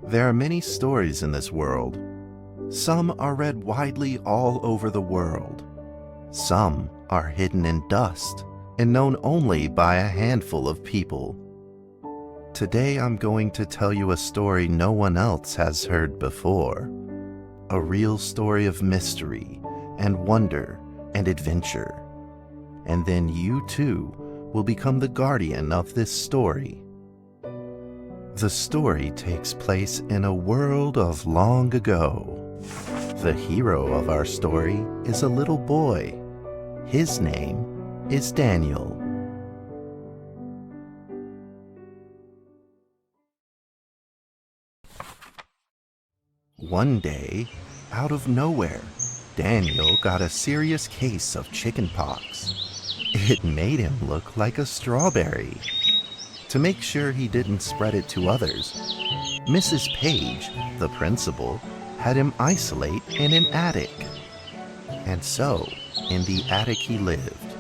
There are many stories in this world. Some are read widely all over the world. Some are hidden in dust and known only by a handful of people. Today I'm going to tell you a story no one else has heard before. A real story of mystery and wonder and adventure. And then you too will become the guardian of this story. The story takes place in a world of long ago. The hero of our story is a little boy. His name is Daniel. One day, out of nowhere, Daniel got a serious case of chickenpox. It made him look like a strawberry. To make sure he didn't spread it to others, Mrs. Page, the principal, had him isolate in an attic. And so, in the attic he lived,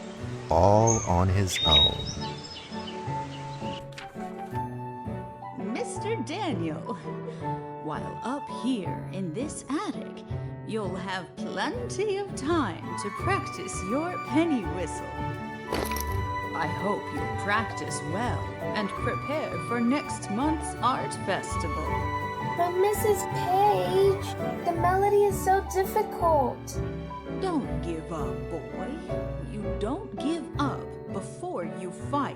all on his own. Mr. Daniel, while up here in this attic, you'll have plenty of time to practice your penny whistle. I hope you practice well and prepare for next month's art festival. But Mrs. Page, the melody is so difficult. Don't give up, boy. You don't give up before you fight.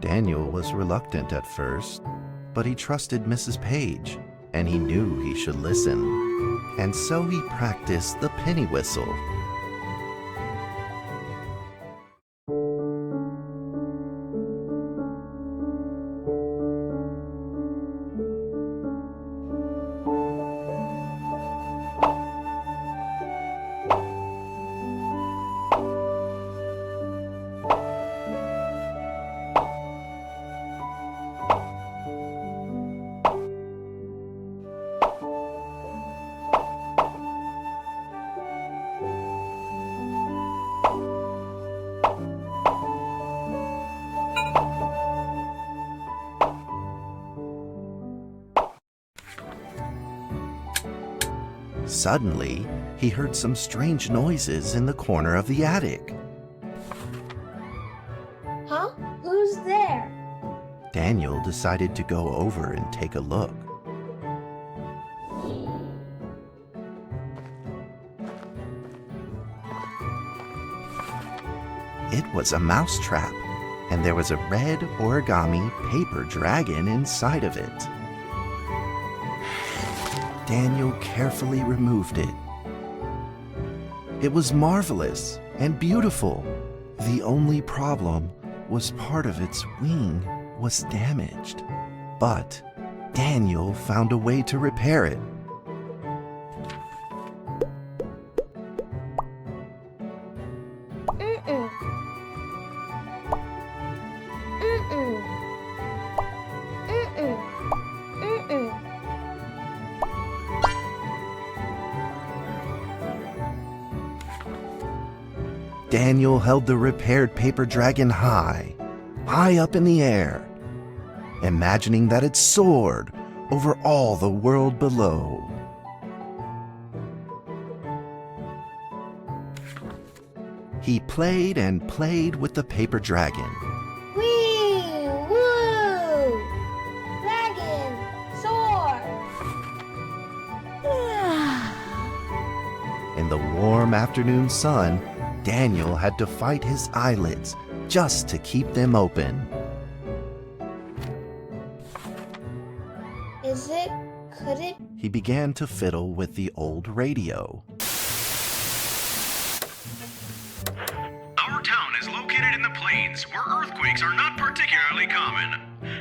Daniel was reluctant at first, but he trusted Mrs. Page, and he knew he should listen. And so he practiced the penny whistle. Suddenly, he heard some strange noises in the corner of the attic. Huh? Who's there? Daniel decided to go over and take a look. It was a mousetrap, and there was a red origami paper dragon inside of it. Daniel carefully removed it. It was marvelous and beautiful. The only problem was part of its wing was damaged, but Daniel found a way to repair it. Mm-mm. Mm-mm. Mm-mm. Mm-mm. Daniel held the repaired paper dragon high up in the air, imagining that it soared over all the world below. He played and played with the paper dragon. Wee! Woo! Dragon! Soar! In the warm afternoon sun, Daniel had to fight his eyelids just to keep them open. Could it? He began to fiddle with the old radio. Our town is located in the plains, where earthquakes are not particularly common.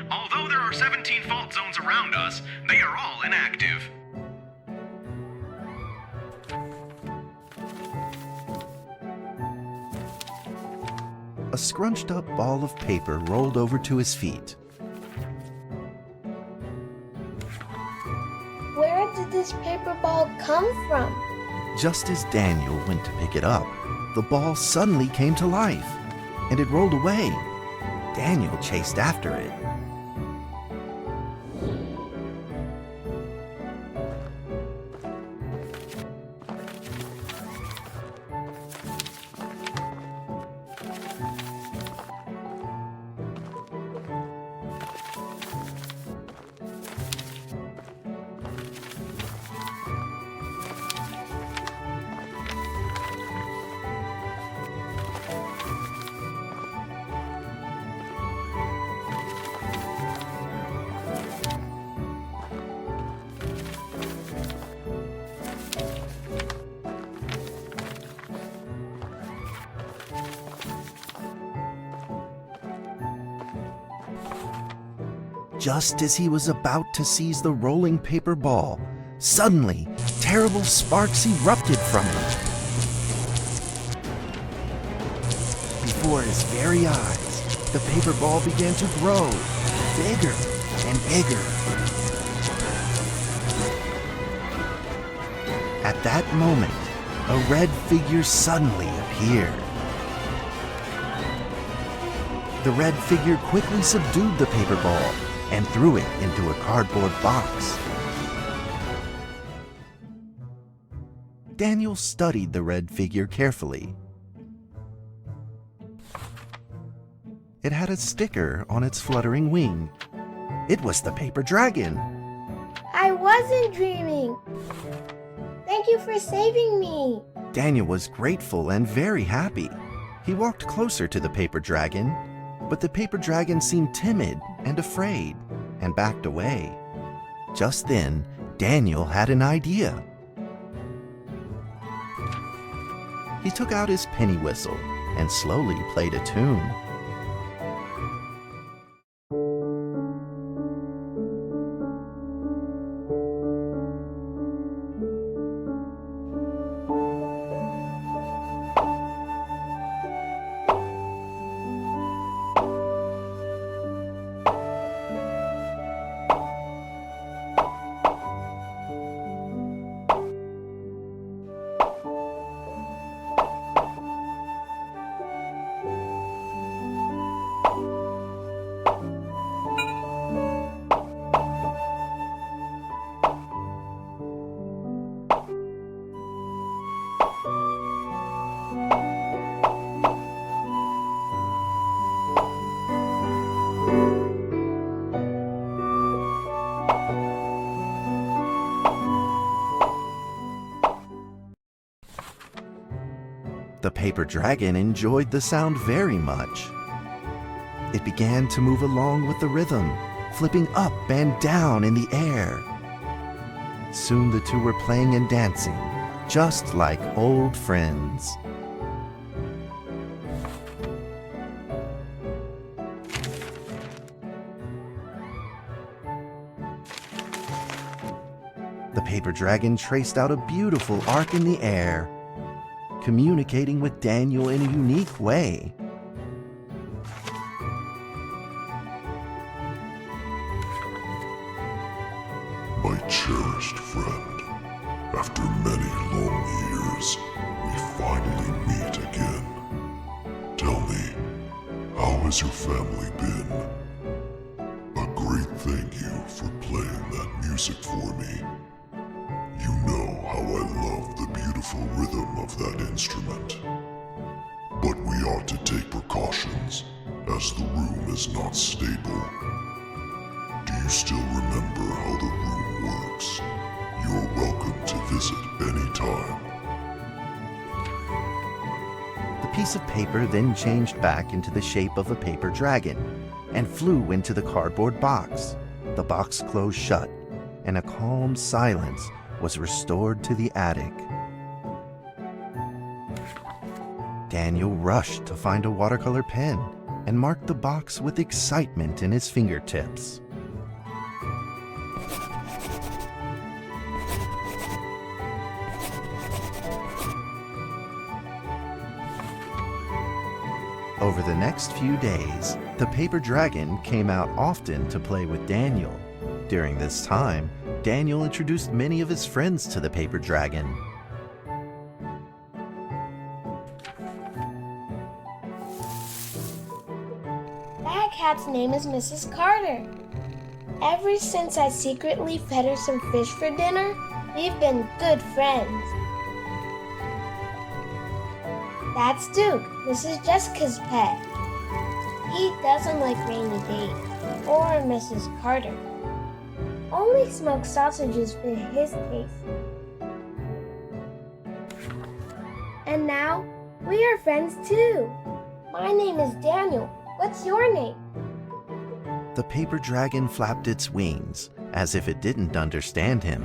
Although there are 17 fault zones around us, they are all inactive. A scrunched up ball of paper rolled over to his feet. Where did this paper ball come from? Just as Daniel went to pick it up, the ball suddenly came to life, and it rolled away. Daniel chased after it. Just as he was about to seize the rolling paper ball, suddenly, terrible sparks erupted from it. Before his very eyes, the paper ball began to grow, bigger and bigger. At that moment, a red figure suddenly appeared. The red figure quickly subdued the paper ball and threw it into a cardboard box. Daniel studied the red figure carefully. It had a sticker on its fluttering wing. It was the paper dragon. I wasn't dreaming. Thank you for saving me. Daniel was grateful and very happy. He walked closer to the paper dragon, but the paper dragon seemed timid and afraid and backed away. Just then, Daniel had an idea. He took out his penny whistle and slowly played a tune. paper dragon enjoyed the sound very much. It began to move along with the rhythm, flipping up and down in the air. Soon the two were playing and dancing, just like old friends. The paper dragon traced out a beautiful arc in the air, communicating with Daniel in a unique way. My cherished friend, after many long years, we finally meet again. Tell me, how has your family been? A great thank you for playing that music for me. You know how I love the beautiful rhythm of that instrument. But we ought to take precautions, as the room is not stable. Do you still remember how the room works? You're welcome to visit anytime. The piece of paper then changed back into the shape of a paper dragon and flew into the cardboard box. The box closed shut, and a calm silence was restored to the attic. Daniel rushed to find a watercolor pen and marked the box with excitement in his fingertips. Over the next few days, the paper dragon came out often to play with Daniel. During this time, Daniel introduced many of his friends to the paper dragon. That cat's name is Mrs. Carter. Ever since I secretly fed her some fish for dinner, we've been good friends. That's Duke, Mrs. Jessica's pet. He doesn't like Rainy Day or Mrs. Carter. Only smoked sausages fit his taste. And now, we are friends too. My name is Daniel. What's your name? The paper dragon flapped its wings, as if it didn't understand him.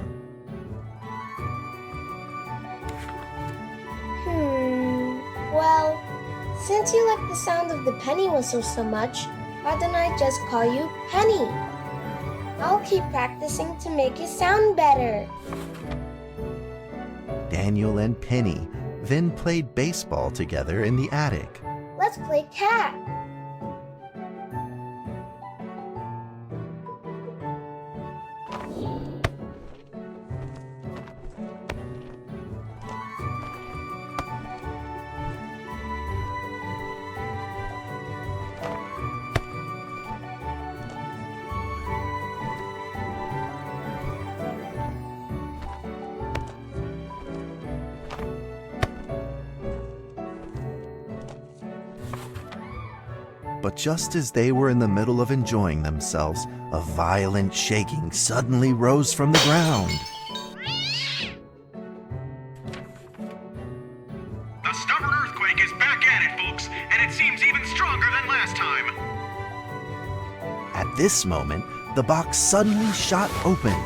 Well, since you like the sound of the penny whistle so much, why don't I just call you Penny? I'll keep practicing to make it sound better. Daniel and Penny then played baseball together in the attic. Let's play cat. But just as they were in the middle of enjoying themselves, a violent shaking suddenly rose from the ground. The stubborn earthquake is back at it, folks, and it seems even stronger than last time. At this moment, the box suddenly shot open,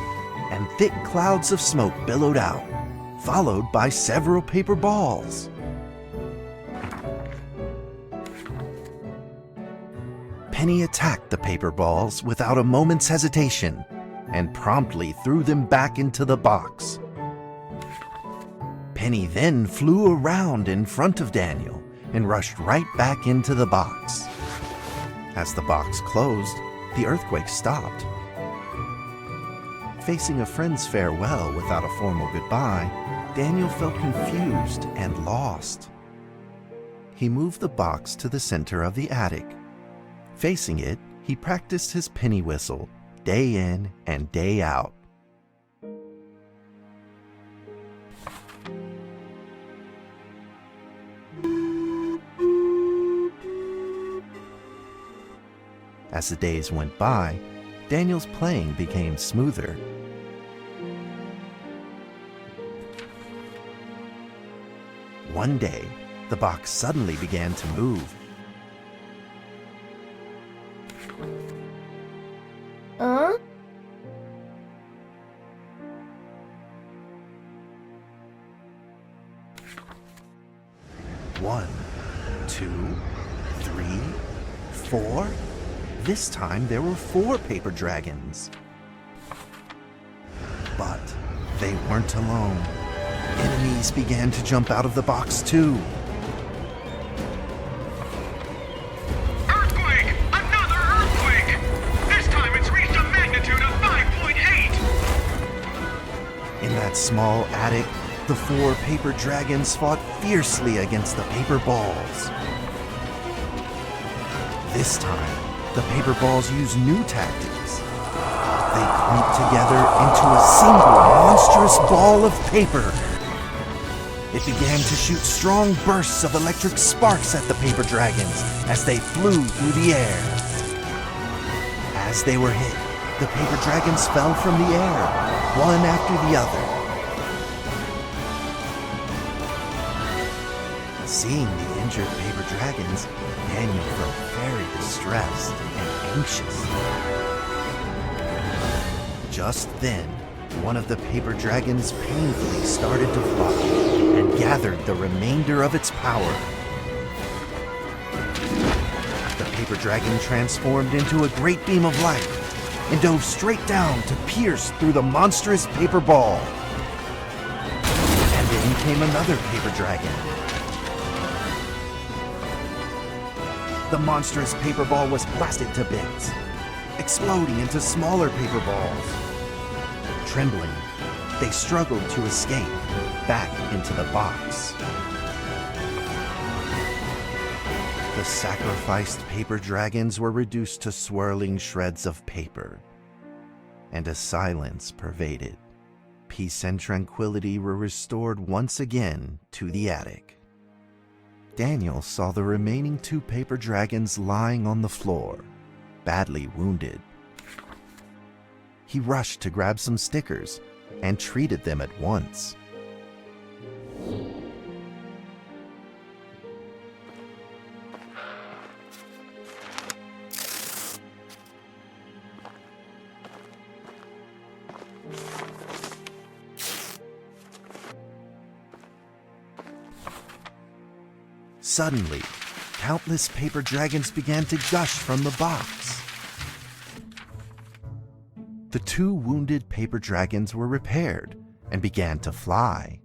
and thick clouds of smoke billowed out, followed by several paper balls. Penny attacked the paper balls without a moment's hesitation and promptly threw them back into the box. Penny then flew around in front of Daniel and rushed right back into the box. As the box closed, the earthquake stopped. Facing a friend's farewell without a formal goodbye, Daniel felt confused and lost. He moved the box to the center of the attic. Facing it, he practiced his penny whistle, day in and day out. As the days went by, Daniel's playing became smoother. One day, the the box suddenly began to move. Huh? One, two, three, four. This time there were 4 paper dragons. But they weren't alone. Enemies began to jump out of the box too. Earthquake! Another earthquake! This time it's reached a magnitude of 5.8! In that small attic, the 4 paper dragons fought fiercely against the paper balls. This time, the paper balls used new tactics. They clumped together into a single monstrous ball of paper. It began to shoot strong bursts of electric sparks at the paper dragons as they flew through the air. As they were hit, the paper dragons fell from the air, one after the other. Seeing the injured paper dragons, Daniel felt very distressed and anxious. Just then, one of the paper dragons painfully started to fly and gathered the remainder of its power. The paper dragon transformed into a great beam of light and dove straight down to pierce through the monstrous paper ball. And in came another paper dragon. The monstrous paper ball was blasted to bits, exploding into smaller paper balls. Trembling, they struggled to escape back into the box. The sacrificed paper dragons were reduced to swirling shreds of paper, and a silence pervaded. Peace and tranquility were restored once again to the attic. Daniel saw the remaining 2 paper dragons lying on the floor, badly wounded. He rushed to grab some stickers and treated them at once. Suddenly, countless paper dragons began to gush from the box. The 2 wounded paper dragons were repaired and began to fly.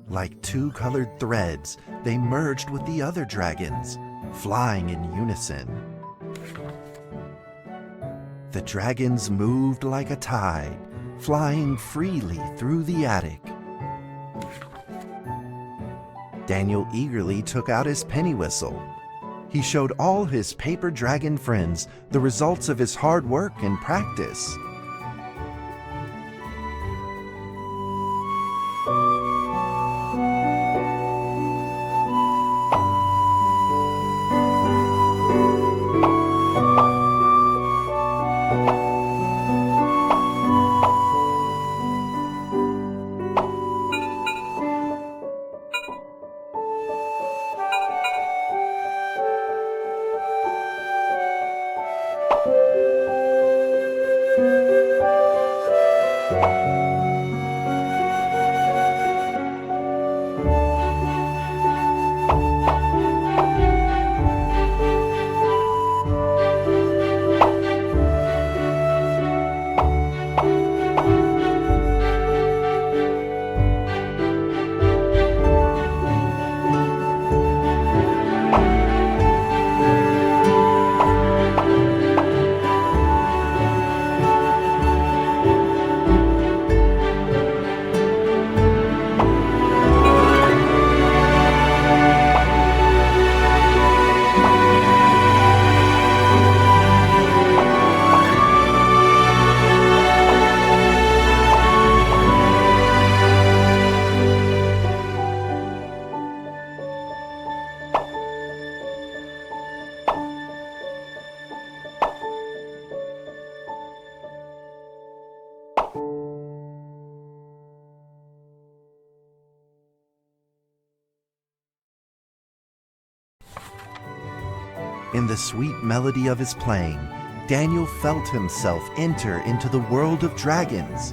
Like 2 colored threads, they merged with the other dragons, flying in unison. The dragons moved like a tide, flying freely through the attic. Daniel eagerly took out his penny whistle. He showed all his paper dragon friends the results of his hard work and practice. In the sweet melody of his playing, Daniel felt himself enter into the world of dragons.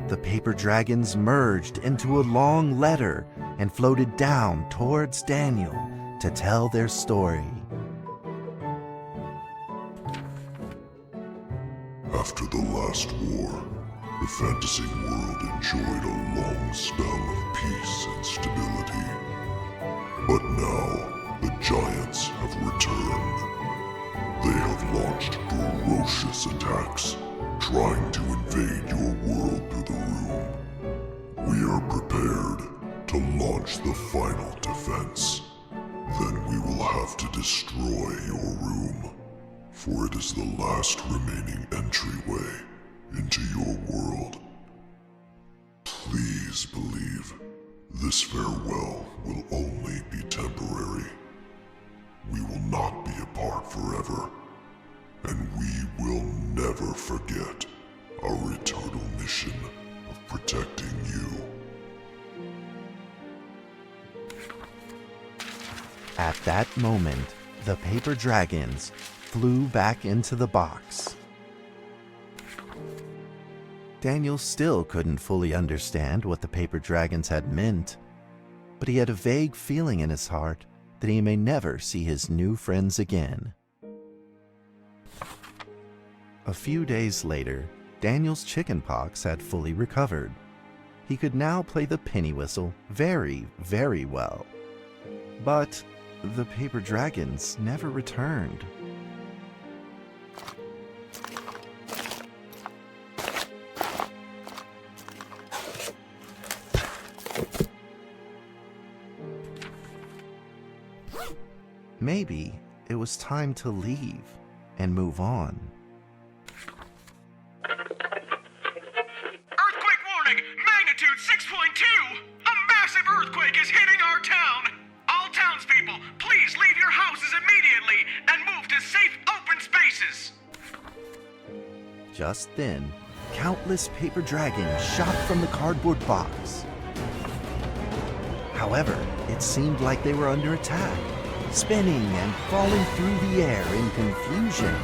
The paper dragons merged into a long letter and floated down towards Daniel to tell their story. After the last war, the fantasy world enjoyed a long spell of peace and stability. But now, the giants have returned. They have launched ferocious attacks, trying to invade your world through the room. We are prepared to launch the final defense. Then we will have to destroy your room, for it is the last remaining entryway into your world. Please believe this farewell will only be temporary. We will not be apart forever, and we will never forget our eternal mission of protecting you. At that moment, the paper dragons flew back into the box. Daniel still couldn't fully understand what the paper dragons had meant, but he had a vague feeling in his heart that he may never see his new friends again. A few days later, Daniel's chickenpox had fully recovered. He could now play the penny whistle very, very well. But the paper dragons never returned. Maybe it was time to leave and move on. Earthquake warning! Magnitude 6.2! A massive earthquake is hitting our town! All townspeople, please leave your houses immediately and move to safe open spaces! Just then, countless paper dragons shot from the cardboard box. However, it seemed like they were under attack, spinning and falling through the air in confusion.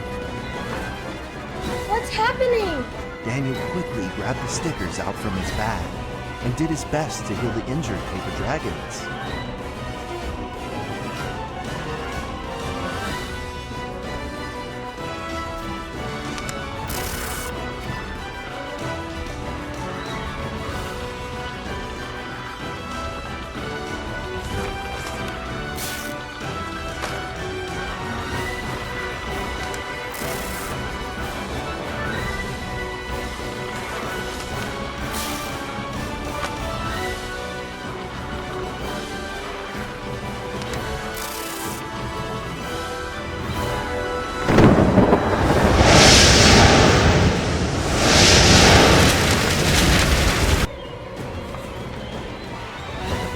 What's happening? Daniel quickly grabbed the stickers out from his bag and did his best to heal the injured paper dragons.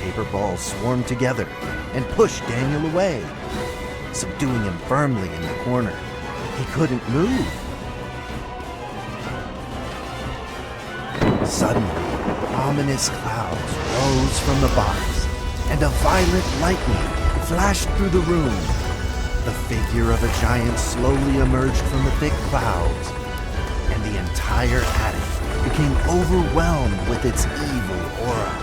Paper balls swarmed together and pushed Daniel away, subduing him firmly in the corner. He couldn't move. Suddenly, ominous clouds rose from the box, and a violent lightning flashed through the room. The figure of a giant slowly emerged from the thick clouds, and the entire attic became overwhelmed with its evil aura.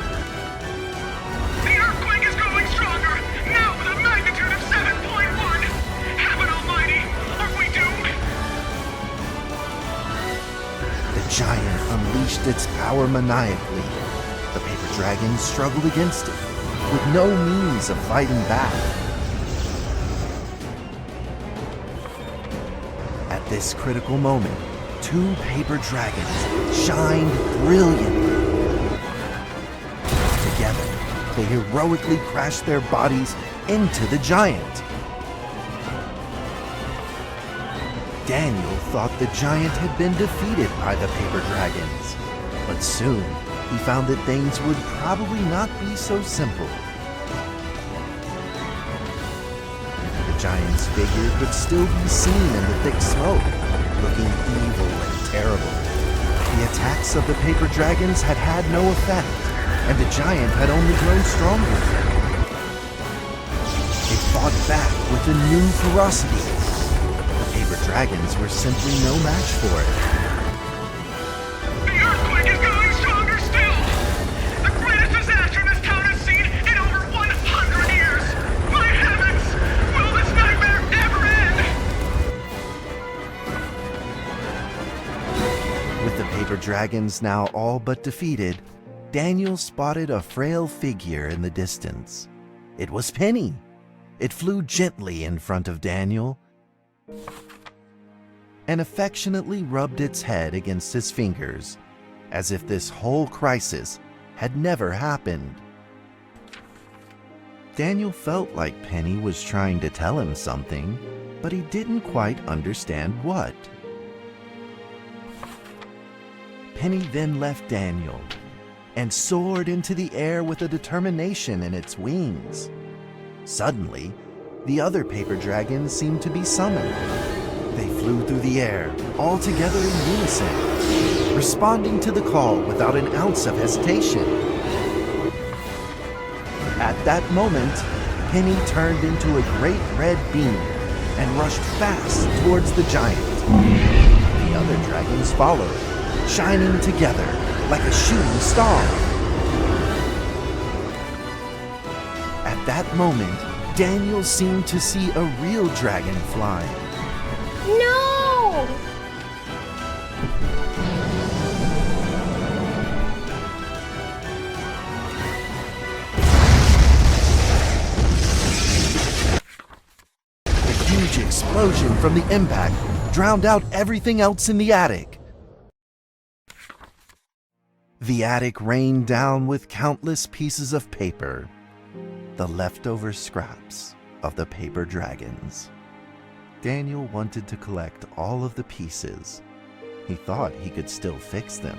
The earthquake is growing stronger, now with a magnitude of 7.1! Heaven almighty, are we doomed? The giant unleashed its power maniacally. The paper dragons struggled against it, with no means of fighting back. At this critical moment, two paper dragons shined brilliantly. heroically crashed their bodies into the giant. Daniel thought the giant had been defeated by the paper dragons, but soon he found that things would probably not be so simple. The giant's figure could still be seen in the thick smoke, looking evil and terrible. The attacks of the paper dragons had had no effect, and the giant had only grown stronger. It fought back with a new ferocity. The paper dragons were simply no match for it. The earthquake is growing stronger still! The greatest disaster this town has seen in over 100 years! My heavens! Will this nightmare ever end? With the paper dragons now all but defeated, Daniel spotted a frail figure in the distance. It was Penny. It flew gently in front of Daniel and affectionately rubbed its head against his fingers, as if this whole crisis had never happened. Daniel felt like Penny was trying to tell him something, but he didn't quite understand what. Penny then left Daniel and soared into the air with a determination in its wings. Suddenly, the other paper dragons seemed to be summoned. They flew through the air, all together in unison, responding to the call without an ounce of hesitation. At that moment, Penny turned into a great red beam and rushed fast towards the giant. The other dragons followed, shining together like a shooting star. At that moment, Daniel seemed to see a real dragon flying. No! A huge explosion from the impact drowned out everything else in the attic. The attic rained down with countless pieces of paper, the leftover scraps of the paper dragons. Daniel wanted to collect all of the pieces. He thought he could still fix them.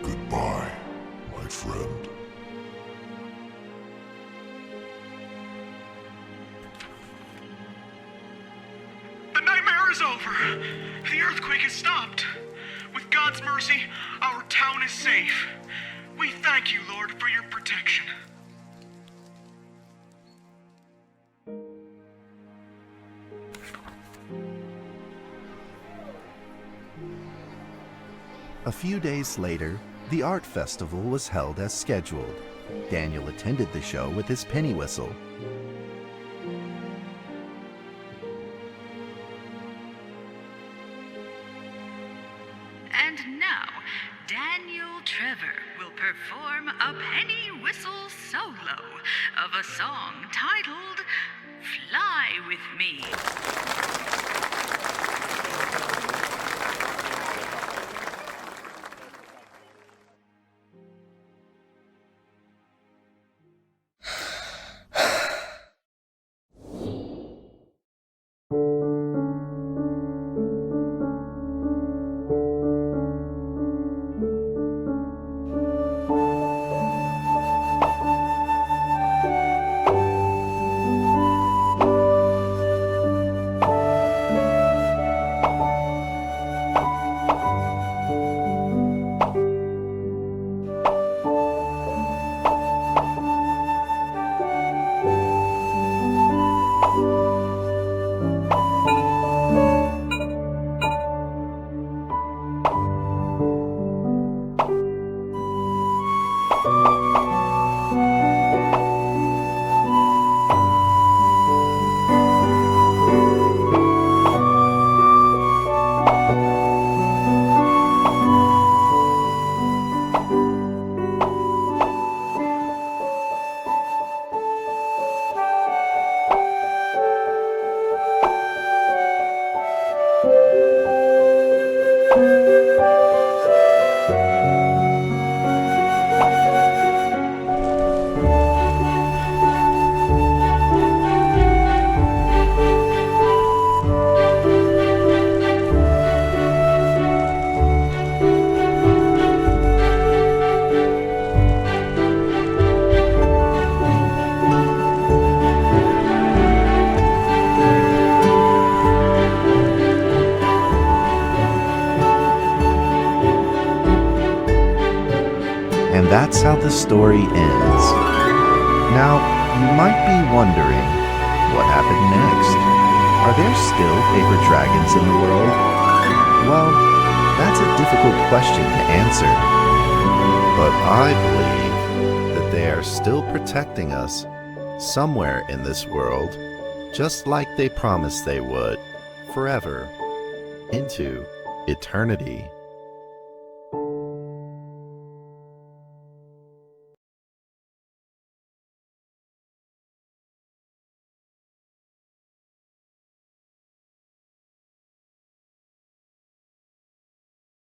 Goodbye, my friend. The nightmare is over. The earthquake has stopped. With God's mercy, our town is safe. We thank you, Lord, for your protection. A few days later, the art festival was held as scheduled. Daniel attended the show with his penny whistle. And now, Daniel Trevor will perform a penny whistle solo of a song titled Fly With Me. And that's how the story ends. Now, you might be wondering, what happened next? Are there still paper dragons in the world? Well, that's a difficult question to answer. But I believe that they are still protecting us somewhere in this world, just like they promised they would, forever, into eternity.